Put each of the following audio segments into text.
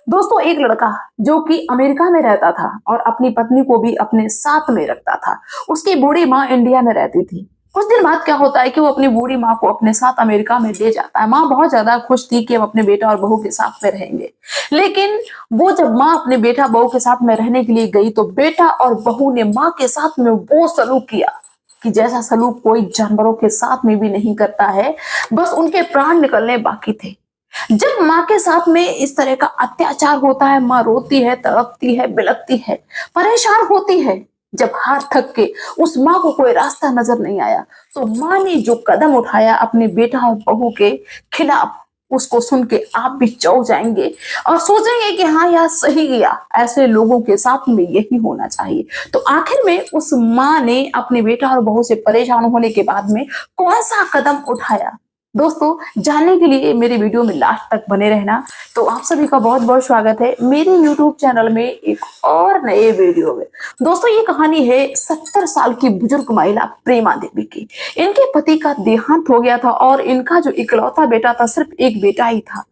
दोस्तों एक लड़का जो कि अमेरिका में रहता था और अपनी पत्नी को भी अपने साथ में रखता था। उसकी बूढ़ी माँ इंडिया में रहती थी। कुछ दिन बाद क्या होता है कि वो अपनी बूढ़ी माँ को अपने साथ अमेरिका में ले जाता है। माँ बहुत ज्यादा खुश थी कि हम अपने बेटा और बहू के साथ में रहेंगे। लेकिन वो जब माँ अपने बेटा बहू के साथ में रहने के लिए गई तो बेटा और बहू ने माँ के साथ में वो सलूक किया कि जैसा सलूक कोई जानवरों के साथ में भी नहीं करता है। बस उनके प्राण निकलने बाकी थे। जब माँ के साथ में इस तरह का अत्याचार होता है, माँ रोती है, तड़पती है, बिलखती है, परेशान होती है। जब हार थक के उस माँ को कोई रास्ता नजर नहीं आया तो माँ ने जो कदम उठाया अपने बेटा और बहू के खिलाफ, उसको सुन के आप भी चौंक जाएंगे और सोचेंगे कि हाँ यार सही किया, ऐसे लोगों के साथ में यही होना चाहिए। तो आखिर में उस माँ ने अपने बेटा और बहू से परेशान होने के बाद में कौन सा कदम उठाया, दोस्तों जानने के लिए मेरे वीडियो में लास्ट तक बने रहना। तो आप सभी का बहुत बहुत स्वागत है मेरे YouTube चैनल में एक और नए वीडियो में। दोस्तों ये कहानी है 70 साल की बुजुर्ग महिला प्रेमा देवी की। इनके पति का देहांत हो गया था और इनका जो इकलौता बेटा था, सिर्फ एक बेटा ही था।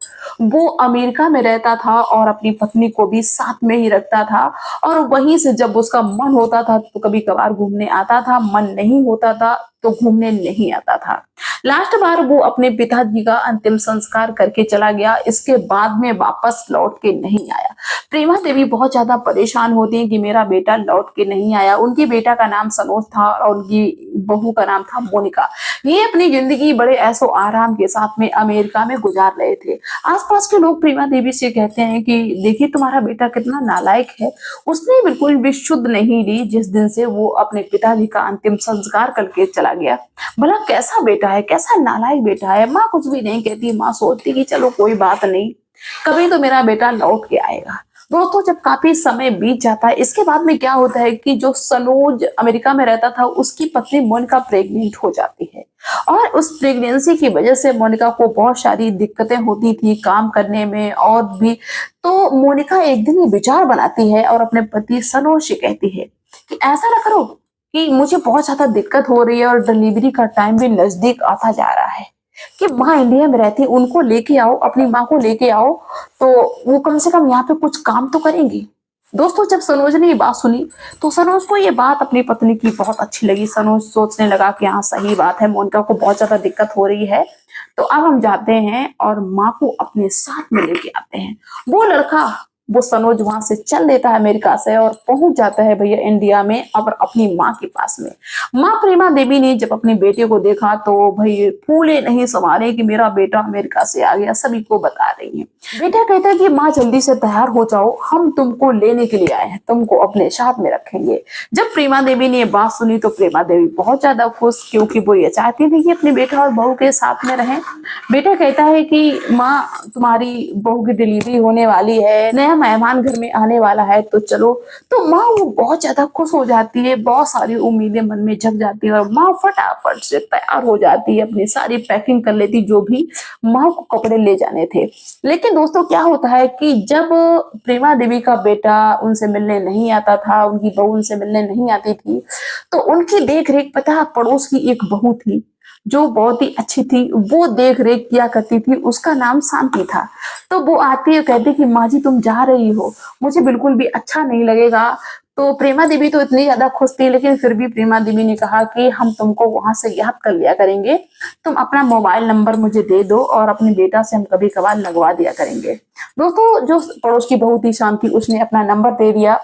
वो अमेरिका में रहता था और अपनी पत्नी को भी साथ में ही रखता था। और वहीं से जब उसका मन होता था तो कभी कभार घूमने आता था, मन नहीं होता था तो घूमने नहीं आता था। लास्ट बार वो अपने पिताजी का अंतिम संस्कार करके चला गया। इसके बाद में वापस लौट के नहीं आया। प्रेमा देवी बहुत ज्यादा परेशान होती है कि मेरा बेटा लौट के नहीं आया। उनके बेटा का नाम सनोज था और उनकी बहू का नाम था मोनिका। ये अपनी जिंदगी बड़े ऐसो आराम के साथ में अमेरिका में गुजार रहे थे। आसपास के लोग प्रेमा देवी से कहते हैं कि देखिए तुम्हारा बेटा कितना नालायक है, उसने बिल्कुल भी शुद्ध नहीं ली जिस दिन से वो अपने पिताजी का अंतिम संस्कार करके चला गया। भला कैसा बेटा है, कैसा नालायक बेटा है। माँ कुछ भी नहीं कहती, माँ सोचती कि चलो कोई बात नहीं, कभी तो मेरा बेटा लौट के आएगा। दोस्तों जब काफी समय बीत जाता है इसके बाद में क्या होता है कि जो सनोज अमेरिका में रहता था उसकी पत्नी मोनिका प्रेग्नेंट हो जाती है। और उस प्रेगनेंसी की वजह से मोनिका को बहुत सारी दिक्कतें होती थी काम करने में और भी। तो मोनिका एक दिन ये विचार बनाती है और अपने पति सनोज से कहती है कि ऐसा ना करो कि मुझे बहुत ज्यादा दिक्कत हो रही है और डिलीवरी का टाइम भी नजदीक आता जा रहा है, कि माँ इंडिया में रहती है, उनको लेके आओ, अपनी माँ को लेके आओ, तो वो कम से कम यहाँ पे कुछ काम तो करेंगी। दोस्तों जब सनोज ने ये बात सुनी तो सनोज को ये बात अपनी पत्नी की बहुत अच्छी लगी। सनोज सोचने लगा कि हाँ सही बात है, मोनिका को बहुत ज्यादा दिक्कत हो रही है, तो अब हम जाते हैं और माँ को अपने साथ में लेके आते हैं। वो लड़का, वो सनोज वहां से चल देता है अमेरिका से और पहुंच जाता है भैया इंडिया में और अपनी माँ के पास में। माँ प्रेमा देवी ने जब अपने बेटे को देखा तो भाई फूले नहीं समारे कि मेरा बेटा अमेरिका से आ गया, सभी को बता रही है। बेटा कहता है कि माँ जल्दी से तैयार हो जाओ, हम तुमको लेने के लिए आए हैं, तुमको अपने साथ में रखेंगे। जब प्रेमा देवी ने ये बात सुनी तो प्रेमा देवी बहुत ज्यादा खुश, क्योंकि वो ये चाहती थी कि अपने बेटा और बहू के साथ में रहें। बेटा कहता है कि माँ तुम्हारी बहू की डिलीवरी होने वाली है, नया मेहमान घर में आने वाला है, तो चलो। तो माँ वो बहुत ज्यादा खुश हो जाती है, बहुत सारी उम्मीदें मन में जग जाती है और माँ फटाफट से तैयार हो जाती है, अपनी सारी पैकिंग कर लेती जो भी माँ को कपड़े ले जाने थे। लेकिन दोस्तों क्या होता है कि जब प्रेमा देवी का बेटा उनसे मिलने नहीं आता था, उनकी बहू उनसे मिलने नहीं आती थी, तो उनकी देख रेख पता पड़ोस की एक बहू थी जो बहुत ही अच्छी थी, वो देख रेख किया करती थी, उसका नाम शांति था। तो वो आती है कहती कि माँ जी तुम जा रही हो, मुझे बिल्कुल भी अच्छा नहीं लगेगा। तो प्रेमा देवी तो इतनी ज्यादा खुश थी, लेकिन फिर भी प्रेमा देवी ने कहा कि हम तुमको वहां से याद कर लिया करेंगे, तुम अपना मोबाइल नंबर मुझे दे दो और अपने बेटा से हम कभी कभार लगवा दिया करेंगे। दोस्तों जो पड़ोस की बहू थी शांति, उसने अपना नंबर दे दिया।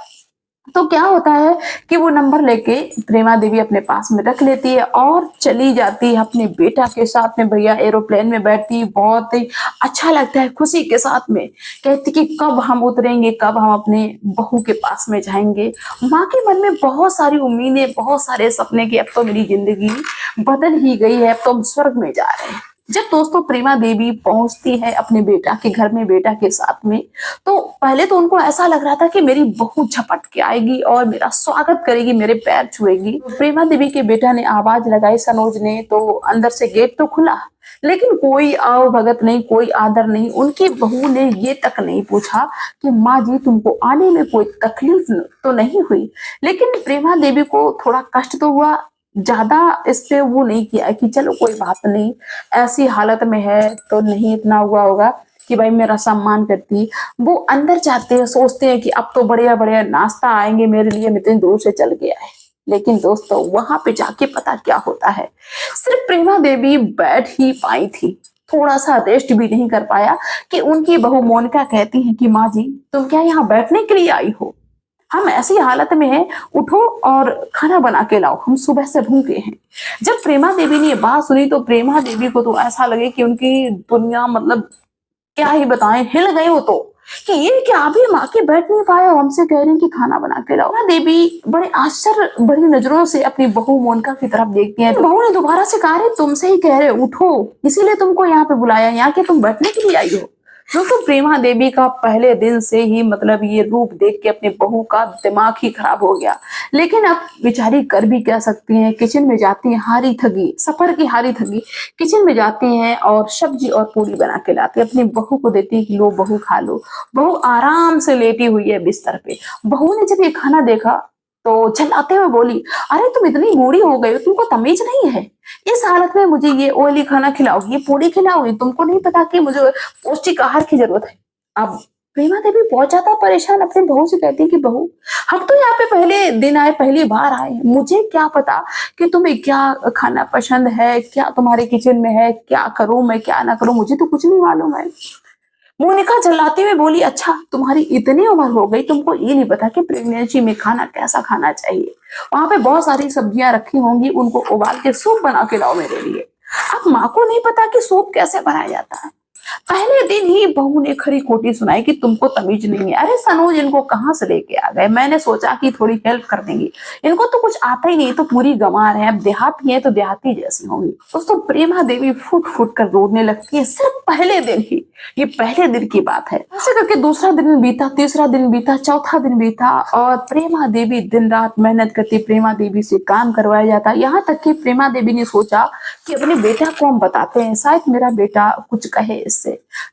तो क्या होता है कि वो नंबर लेके प्रेमा देवी अपने पास में रख लेती है और चली जाती है अपने बेटा के साथ में। भैया एरोप्लेन में बैठती, बहुत ही अच्छा लगता है खुशी के साथ में, कहती कि कब हम उतरेंगे, कब हम अपने बहू के पास में जाएंगे। माँ के मन में बहुत सारी उम्मीदें, बहुत सारे सपने कि अब तो मेरी जिंदगी बदल ही गई है, अब तो हम स्वर्ग में जा रहे हैं। जब दोस्तों प्रेमा देवी पहुंचती है अपने बेटा के घर में बेटा के साथ में, तो पहले तो उनको ऐसा लग रहा था कि मेरी बहू झपट के आएगी और मेरा स्वागत करेगी, मेरे पैर छुएगी। तो प्रेमा देवी के बेटा ने आवाज लगाई सनोज ने, तो अंदर से गेट तो खुला लेकिन कोई आओ भगत नहीं, कोई आदर नहीं। उनकी बहू ने ये तक नहीं पूछा कि माँ जी तुमको आने में कोई तकलीफ तो नहीं हुई। लेकिन प्रेमा देवी को थोड़ा कष्ट तो हुआ, ज्यादा इस पे वो नहीं किया कि चलो कोई बात नहीं, ऐसी हालत में है तो नहीं इतना हुआ होगा कि भाई मेरा सम्मान करती है, वो अंदर जाते हैं, सोचते हैं कि अब तो बढ़िया बढ़िया नाश्ता आएंगे मेरे लिए, मैं इतनी दूर से चल गया है। लेकिन दोस्तों वहां पे जाके पता क्या होता है, सिर्फ प्रेमा देवी बैठ ही पाई थी, थोड़ा सा रेस्ट भी नहीं कर पाया कि उनकी बहू मोनिका कहती है कि माँ जी तुम क्या यहाँ बैठने के लिए आई हो, हम ऐसी हालत में हैं, उठो और खाना बना के लाओ, हम सुबह से भूखे हैं। जब प्रेमा देवी ने ये बात सुनी तो प्रेमा देवी को तो ऐसा लगे कि उनकी दुनिया मतलब क्या ही बताएं, हिल गई वो तो, कि ये क्या अभी माँ के बैठ नहीं पाया, हमसे कह रहे हैं कि खाना बना के लाओ। प्रेमा देवी बड़े आश्चर्य भरी नजरों से अपनी बहू मोनिका की तरफ देखती हैं। बहू ने दोबारा से कहा, तुमसे ही कह रहे उठो, इसीलिए तुमको यहाँ पे बुलाया, यहाँ के तुम बैठने के लिए आई हो। दोस्तों प्रेमा देवी का पहले दिन से ही मतलब ये रूप देख के अपने बहू का दिमाग ही खराब हो गया, लेकिन अब बेचारी कर भी क्या सकती हैं। किचन में जाती हैं हारी थकी, सफर की हारी थकी, किचन में जाती हैं और सब्जी और पूरी बना के लाती है, अपनी बहू को देती है कि लो बहू खा लो। बहू आराम से लेटी हुई है बिस्तर पे। बहू ने जब ये खाना देखा तो चिल्लाते हुए बोली, अरे तुम इतनी बूढ़ी हो गई हो, तुमको तमीज नहीं है, इस हालत में मुझे ये ऑयली खाना खिलाओगी, ये पूरी खिलाओगी, तुमको नहीं पता कि मुझे पौष्टिक आहार की जरूरत है। अब प्रेमा देवी बहुत ज्यादा परेशान अपनी बहू से कहती है कि बहू हम तो यहाँ पे पहले दिन आए, पहली बार आए, मुझे क्या पता कि तुम्हें क्या खाना पसंद है, क्या तुम्हारे किचन में है, क्या करूं मैं क्या ना करूं, मुझे तो कुछ नहीं मालूम है। मोनिका चिल्लाते हुए बोली, अच्छा तुम्हारी इतनी उम्र हो गई, तुमको ये नहीं पता कि प्रेगनेंसी में खाना कैसा खाना चाहिए, वहां पे बहुत सारी सब्जियां रखी होंगी, उनको उबाल के सूप बना के लाओ मेरे लिए। अब माँ को नहीं पता कि सूप कैसे बनाया जाता है। पहले दिन ही बहू ने खरी खोटी सुनाई कि तुमको तमीज नहीं है। अरे सनोज इनको कहाँ से लेके आ गए, मैंने सोचा कि थोड़ी हेल्प कर देंगी, इनको तो कुछ आता ही नहीं, तो पूरी गंवार है, अब देहाती है तो देहाती जैसी होंगी। दोस्तों प्रेमा देवी फुट फुट कर रोने लगती है, सिर्फ पहले दिन ही, ये पहले दिन की बात है। ऐसे करके दूसरा दिन बीता, तीसरा दिन बीता, चौथा दिन बीता और प्रेमा देवी दिन रात मेहनत करती, प्रेमा देवी से काम करवाया जाता, यहाँ तक कि प्रेमा देवी ने सोचा कि अपने बेटा को हम बताते हैं, शायद मेरा बेटा कुछ कहे इससे।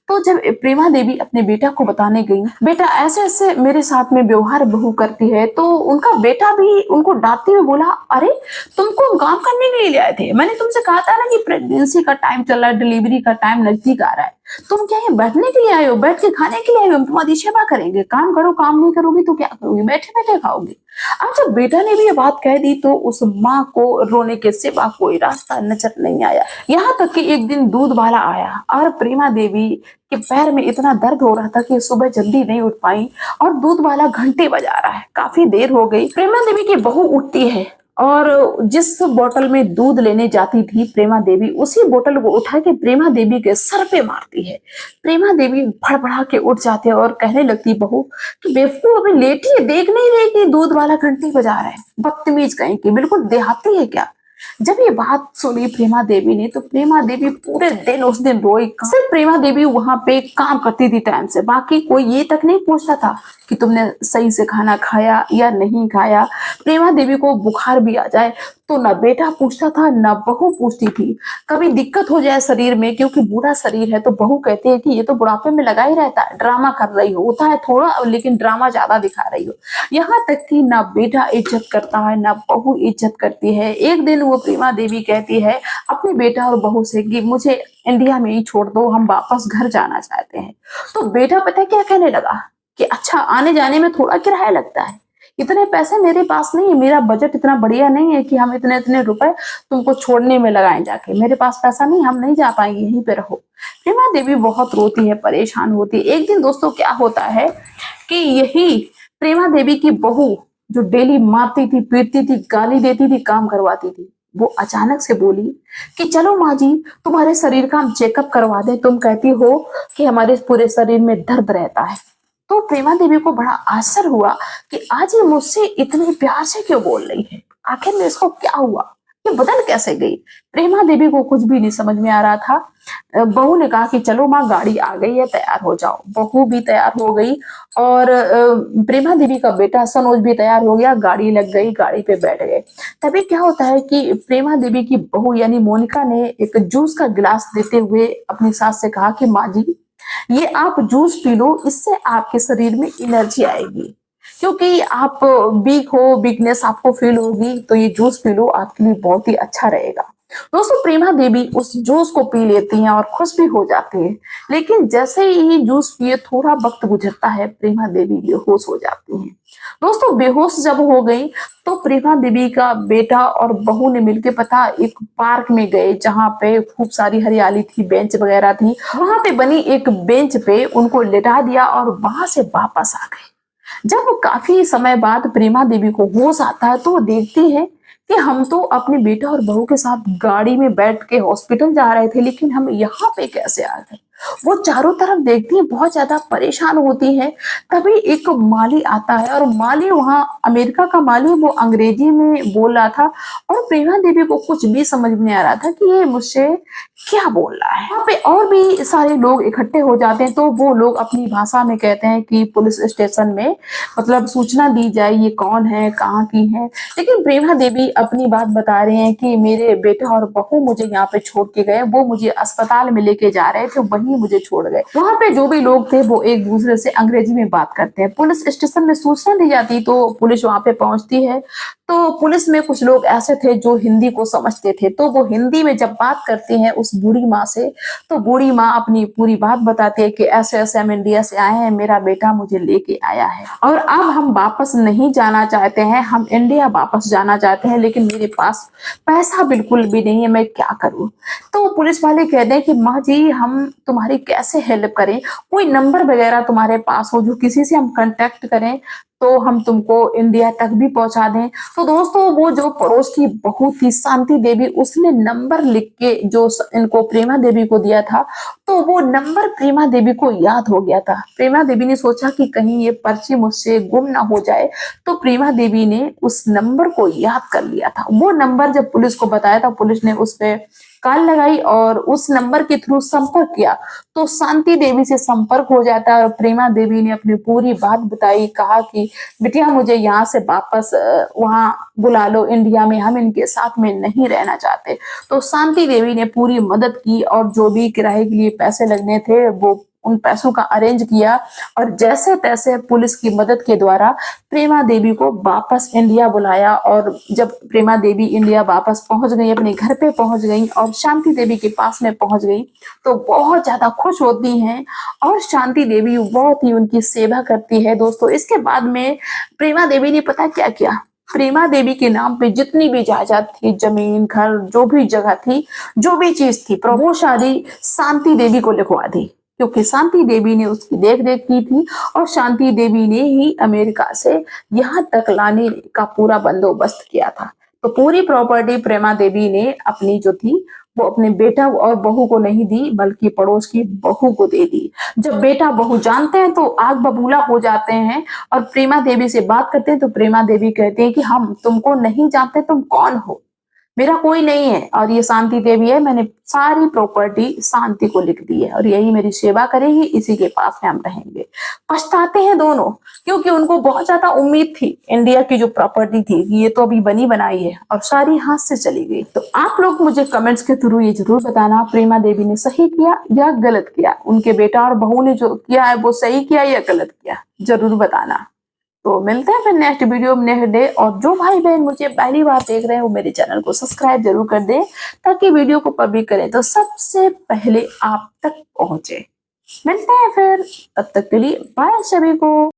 तो जब प्रेमा देवी अपने बेटा को बताने गई, बेटा ऐसे ऐसे मेरे साथ में व्यवहार बहू करती है, तो उनका बेटा भी उनको डांटते हुए बोला, अरे तुमको काम करने के लिए ले आए थे, मैंने तुमसे कहा था ना कि प्रेगनेंसी का टाइम चल रहा है, डिलीवरी का टाइम नजदीक आ रहा है, तुम क्या ये बैठने के लिए आए हो, बैठ के खाने के लिए आए हो, हम तुम्हारी सेवा करेंगे, काम करो, काम नहीं करोगी तो क्या करोगी, बैठे बैठे खाओगी। अब जब बेटा ने भी ये बात कह दी तो उस माँ को रोने के सिवा कोई रास्ता नजर नहीं आया। यहाँ तक कि एक दिन दूध वाला आया और प्रेमा देवी के पैर में इतना दर्द हो रहा था कि सुबह जल्दी नहीं उठ पाई और दूध वाला घंटे बजा रहा है, काफी देर हो गई। प्रेमा देवी की बहू उठती है और जिस बोतल में दूध लेने जाती थी प्रेमा देवी, उसी बोतल को उठा के प्रेमा देवी के सर पे मारती है। प्रेमा देवी भड़बड़ा के उठ जाते हैं और कहने लगती, बहू कि बेवकूफ अभी लेटी है, देख नहीं रही कि दूध वाला घंटी बजा रहा है, बदतमीज कहीं की, बिल्कुल देहाती है क्या। जब ये बात सुनी प्रेमा देवी ने तो प्रेमा देवी पूरे दिन उस दिन रोई। सिर्फ प्रेमा देवी वहां पे काम करती थी टाइम से, बाकी कोई ये तक नहीं पूछता था कि तुमने सही से खाना खाया या नहीं खाया। प्रेमा देवी को बुखार भी आ जाए तो ना बेटा पूछता था ना बहू पूछती थी। कभी दिक्कत हो जाए शरीर में, क्योंकि बूढ़ा शरीर है, तो बहू कहती है कि ये तो बुढ़ापे में लगा ही रहता है, ड्रामा कर रही हो, होता है थोड़ा लेकिन ड्रामा ज्यादा दिखा रही हो। यहाँ तक कि ना बेटा इज्जत करता है ना बहू इज्जत करती है। एक दिन वो प्रेमा देवी कहती है अपने बेटा और बहू से कि मुझे इंडिया में ही छोड़ दो, हम वापस घर जाना चाहते हैं। तो बेटा पता है क्या कहने लगा कि अच्छा आने जाने में थोड़ा किराया लगता है, इतने पैसे मेरे पास नहीं है, मेरा बजट इतना बढ़िया नहीं है कि हम इतने इतने रुपए तुमको छोड़ने में लगाएं जाके, मेरे पास पैसा नहीं, हम नहीं जा पाएंगे, यहीं पे रहो। प्रेमा देवी बहुत रोती है, परेशान होती है। एक दिन दोस्तों क्या होता है कि यही प्रेमा देवी की बहू जो डेली मारती थी, पीटती थी, गाली देती थी, काम करवाती थी, वो अचानक से बोली कि चलो माँ जी तुम्हारे शरीर का हम चेकअप करवा दें, तुम कहती हो कि हमारे पूरे शरीर में दर्द रहता है। तो प्रेमा देवी को बड़ा आश्चर्य हुआ कि आज ये मुझसे इतने प्यार से क्यों बोल रही है, आखिर में इसको क्या हुआ, ये बदल कैसे गई। प्रेमा देवी को कुछ भी नहीं समझ में आ रहा था। बहू ने कहा कि चलो माँ गाड़ी आ गई है, तैयार हो जाओ। बहू भी तैयार हो गई और प्रेमा देवी का बेटा सनोज भी तैयार हो गया, गाड़ी लग गई, गाड़ी पे बैठ गए। तभी क्या होता है कि प्रेमा देवी की बहू यानी मोनिका ने एक जूस का गिलास देते हुए अपनी सास से कहा कि माँ जी ये आप जूस पी लो, इससे आपके शरीर में एनर्जी आएगी। क्योंकि आप वीक हो, वीकनेस आपको फील होगी, तो ये जूस पी लो, आपके लिए बहुत ही अच्छा रहेगा। दोस्तों, प्रेमा देवी उस जूस को पी लेती हैं और खुश भी हो जाती है। लेकिन जैसे ही ये जूस पिए थोड़ा वक्त गुजरता है, प्रेमा देवी बेहोश हो जाती हैं। दोस्तों, बेहोश जब हो गई तो प्रेमा देवी का बेटा और बहू ने मिलके पता एक पार्क में गए, जहाँ पे खूब सारी हरियाली थी, बेंच वगैरह थी। वहां पे बनी एक बेंच पे उनको लिटा दिया और वहां से वापस आ गए। जब काफी समय बाद प्रेमा देवी को होश आता है तो वो देखती है कि हम तो अपने बेटा और बहू के साथ गाड़ी में बैठ के हॉस्पिटल जा रहे थे, लेकिन हम यहाँ पे कैसे आ गए। वो चारों तरफ देखती है, बहुत ज्यादा परेशान होती है। तभी एक माली आता है और माली, वहाँ अमेरिका का माली, वो अंग्रेजी में बोल रहा था और प्रेमा देवी को कुछ भी समझ में नहीं आ रहा था कि ये मुझसे क्या बोल रहा है। वहाँ पे और भी सारे लोग इकट्ठे हो जाते हैं, तो वो लोग अपनी भाषा में कहते हैं कि पुलिस स्टेशन में मतलब सूचना दी जाए, ये कौन है, कहाँ की है। लेकिन प्रेमा देवी अपनी बात बता रहे हैं कि मेरे बेटा और बहू मुझे यहाँ पे छोड़ के गए, वो मुझे अस्पताल में लेके जा रहे थे, वहीं मुझे छोड़ गए। वहाँ पे जो भी लोग थे वो एक दूसरे से अंग्रेजी में बात करते हैं। पुलिस स्टेशन में सूचना दी जाती तो पुलिस वहाँ पे पहुंचती है, तो पुलिस में कुछ लोग ऐसे थे जो हिंदी को समझते थे, तो वो हिंदी में जब बात करते हैं उस बूढ़ी माँ से, तो बूढ़ी माँ अपनी पूरी बात बताती है कि ऐसे ऐसे हम इंडिया से आए हैं, मेरा बेटा मुझे लेके आया है और अब हम वापस नहीं जाना चाहते हैं, हम इंडिया वापस जाना चाहते हैं, लेकिन मेरे पास पैसा बिल्कुल भी नहीं है, मैं क्या करूं। तो पुलिस वाले कहते हैं कि माँ जी, हम तुम्हारी कैसे हेल्प करें, कोई नंबर वगैरह तुम्हारे पास हो जो किसी से हम कांटेक्ट करें तो हम तुमको इंडिया तक भी पहुंचा दें। तो दोस्तों, वो जो पड़ोस की बहू थी शांति देवी, उसने नंबर लिख के जो इनको प्रेमा देवी को दिया था, तो वो नंबर प्रेमा देवी को याद हो गया था। प्रेमा देवी ने सोचा कि कहीं ये पर्ची मुझसे गुम ना हो जाए, तो प्रेमा देवी ने उस नंबर को याद कर लिया था। वो नंबर जब पुलिस को बताया था, पुलिस ने उस पर कॉल लगाई और उस नंबर के थ्रू संपर्क किया, तो शांति देवी से संपर्क हो जाता है और प्रेमा देवी ने अपनी पूरी बात बताई, कहा कि बिटिया मुझे यहाँ से वापस वहाँ बुला लो इंडिया में, हम इनके साथ में नहीं रहना चाहते। तो शांति देवी ने पूरी मदद की और जो भी किराए के लिए पैसे लगने थे वो उन पैसों का अरेंज किया और जैसे तैसे पुलिस की मदद के द्वारा प्रेमा देवी को वापस इंडिया बुलाया। और जब प्रेमा देवी इंडिया वापस पहुंच गई, अपने घर पे पहुंच गई और शांति देवी के पास में पहुंच गई, तो बहुत ज्यादा खुश होती हैं और शांति देवी बहुत ही उनकी सेवा करती है। दोस्तों, इसके बाद में प्रेमा देवी ने पता क्या किया, प्रेमा देवी के नाम पे जितनी भी जायदाद थी, जमीन, घर, जो भी जगह थी, जो भी चीज थी, वो सारी शांति देवी को लिखवा दी, क्योंकि शांति देवी ने उसकी देख रेख की थी और शांति देवी ने ही अमेरिका से यहाँ तक लाने का पूरा बंदोबस्त किया था। तो पूरी प्रॉपर्टी प्रेमा देवी ने अपनी जो थी वो अपने बेटा और बहू को नहीं दी, बल्कि पड़ोस की बहू को दे दी। जब बेटा बहू जानते हैं तो आग बबूला हो जाते हैं और प्रेमा देवी से बात करते हैं, तो प्रेमा देवी कहते हैं कि हम तुमको नहीं जानते, तुम कौन हो, मेरा कोई नहीं है और ये शांति देवी है, मैंने सारी प्रॉपर्टी शांति को लिख दी है और यही मेरी सेवा करेगी, इसी के पास में हम रहेंगे। पछताते हैं दोनों, क्योंकि उनको बहुत ज्यादा उम्मीद थी इंडिया की जो प्रॉपर्टी थी, ये तो अभी बनी बनाई है और सारी हाथ से चली गई। तो आप लोग मुझे कमेंट्स के थ्रू ये जरूर बताना, प्रेमा देवी ने सही किया या गलत किया, उनके बेटा और बहू ने जो किया है वो सही किया या गलत किया, जरूर बताना। तो मिलते हैं फिर नेक्स्ट वीडियो में नेक्स्ट डे। और जो भाई बहन मुझे पहली बार देख रहे हैं वो मेरे चैनल को सब्सक्राइब जरूर कर दें, ताकि वीडियो को पब्लिक करें तो सबसे पहले आप तक पहुंचे। मिलते हैं फिर, तब तक के लिए बाय सभी को।